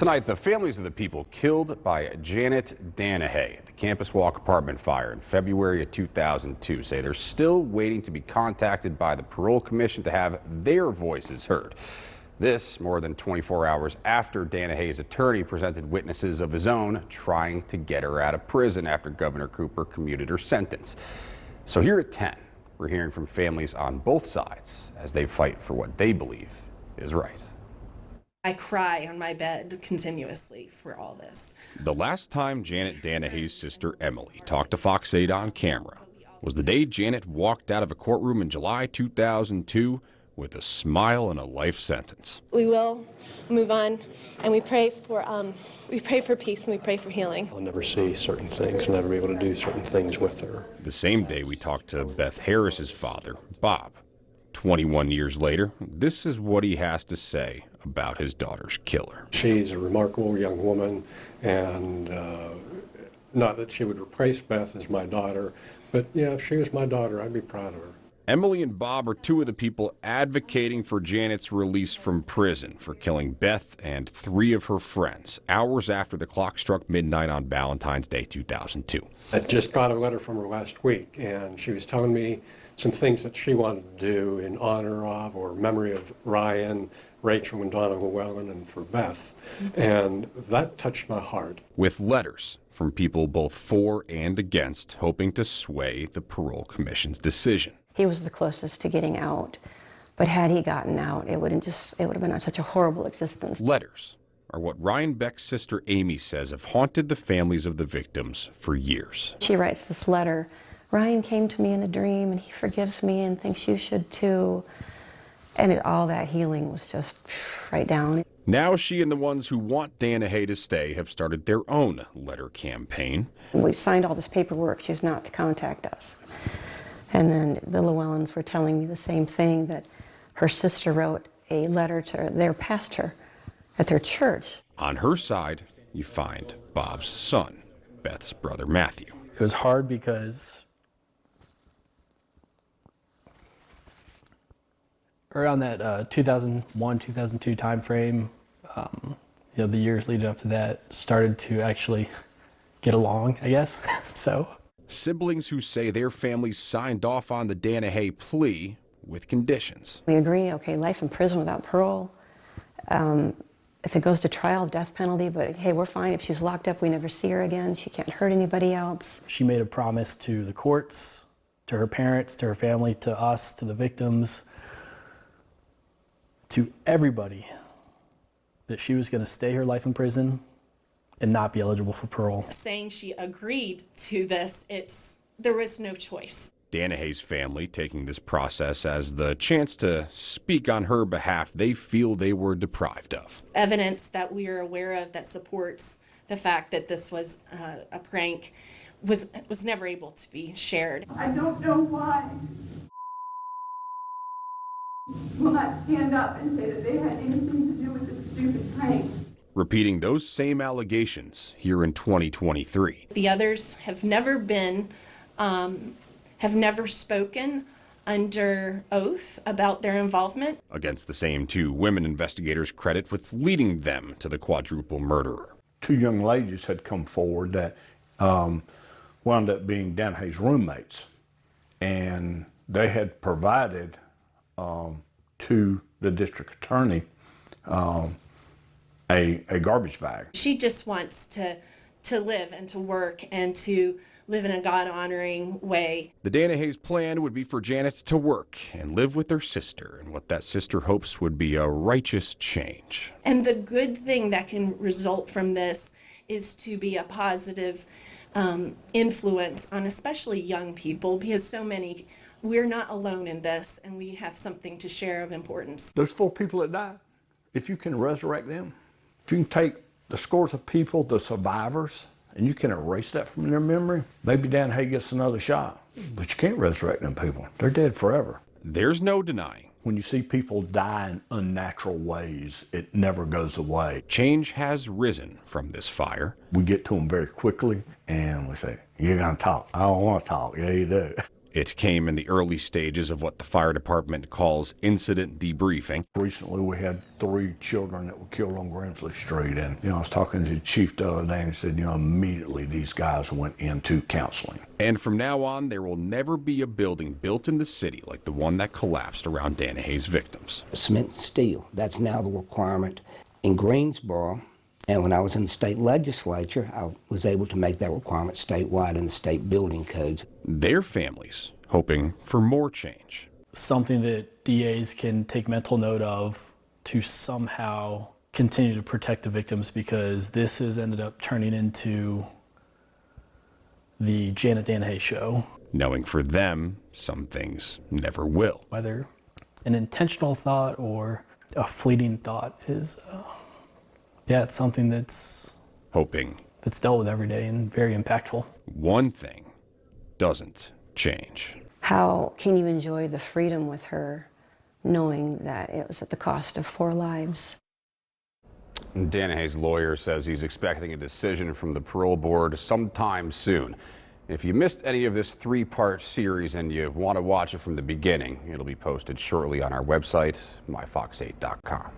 Tonight, the families of the people killed by Janet Danahay at the Campus Walk apartment fire in February of 2002 say they're still waiting to be contacted by the Parole Commission to have their voices heard. This more than 24 hours after Danahay's attorney presented witnesses of his own trying to get her out of prison after Governor Cooper commuted her sentence. So here at 10, we're hearing from families on both sides as they fight for what they believe is right. I cry on my bed continuously for all this. The last time Janet Danahay's sister Emily talked to Fox 8 on camera was the day Janet walked out of a courtroom in July 2002 with a smile and a life sentence. We will move on, and we pray for peace and we pray for healing. I'll never see certain things, never be able to do certain things with her. The same day we talked to Beth Harris's father, Bob. 21 years later, this is what he has to say about his daughter's killer. She's a remarkable young woman, and not that she would replace Beth as my daughter, but yeah, if she was my daughter, I'd be proud of her. Emily and Bob are two of the people advocating for Janet's release from prison for killing Beth and 3 of her friends hours after the clock struck midnight on Valentine's Day 2002. I just got a letter from her last week, and she was telling me some things that she wanted to do in honor of or memory of Ryan, Rachel, and Donna Llewellyn, and for Beth. And that touched my heart. With letters from people both for and against, hoping to sway the Parole Commission's decision. He was the closest to getting out, but had he gotten out, it would have been such a horrible existence. Letters are what Ryan Beck's sister Amy says have haunted the families of the victims for years. She writes this letter, "Ryan came to me in a dream and he forgives me and thinks you should too." And all that healing was just right down. Now she and the ones who want Danahay to stay have started their own letter campaign. We signed all this paperwork, she's not to contact us. And then the Llewellyns were telling me the same thing, that her sister wrote a letter to their pastor at their church. On her side, you find Bob's son, Beth's brother Matthew. It was hard because around that 2001, 2002 time frame, the years leading up to that started to actually get along, I guess. So. Siblings who say their families signed off on the Danahay plea with conditions. We agree, okay, life in prison without parole. If it goes to trial, death penalty, but hey, we're fine. If she's locked up, we never see her again. She can't hurt anybody else. She made a promise to the courts, to her parents, to her family, to us, to the victims, to everybody, that she was going to stay her life in prison and not be eligible for parole. Saying she agreed to this, there was no choice. Danahay's family taking this process as the chance to speak on her behalf they feel they were deprived of. Evidence that we are aware of that supports the fact that this was a prank was never able to be shared. I don't know why will not stand up and say that they had anything to do with this stupid prank. Repeating those same allegations here in 2023. The others have never spoken under oath about their involvement. Against the same 2 women investigators credit with leading them to the quadruple murderer. 2 young ladies had come forward that wound up being Danahay's roommates, and they had provided to the district attorney a garbage bag. She just wants to live and to work and to live in a God-honoring way. The Danahay's plan would be for Janet to work and live with her sister in what that sister hopes would be a righteous change. And the good thing that can result from this is to be a positive influence on especially young people, because we're not alone in this, and we have something to share of importance. Those 4 people that died, if you can resurrect them, if you can take the scores of people, the survivors, and you can erase that from their memory, maybe Danahay gets another shot. But you can't resurrect them people. They're dead forever. There's no denying. When you see people die in unnatural ways, it never goes away. Change has risen from this fire. We get to them very quickly, and we say, "You're gonna talk." "I don't want to talk." "Yeah, you do." It came in the early stages of what the fire department calls incident debriefing. Recently, we had 3 children that were killed on Grimsley Street, and I was talking to the chief the other day, and he said, immediately these guys went into counseling. And from now on, there will never be a building built in the city like the one that collapsed around Danahy's victims. Cement and steel, that's now the requirement in Greensboro. And when I was in the state legislature, I was able to make that requirement statewide in the state building codes. Their families hoping for more change. Something that DAs can take mental note of to somehow continue to protect the victims, because this has ended up turning into the Janet Danahy show. Knowing for them, some things never will. Whether an intentional thought or a fleeting thought is, it's something that's dealt with every day and very impactful. One thing doesn't change. How can you enjoy the freedom with her knowing that it was at the cost of 4 lives? Danahy's lawyer says he's expecting a decision from the parole board sometime soon. If you missed any of this 3-part series and you want to watch it from the beginning, it'll be posted shortly on our website, myfox8.com.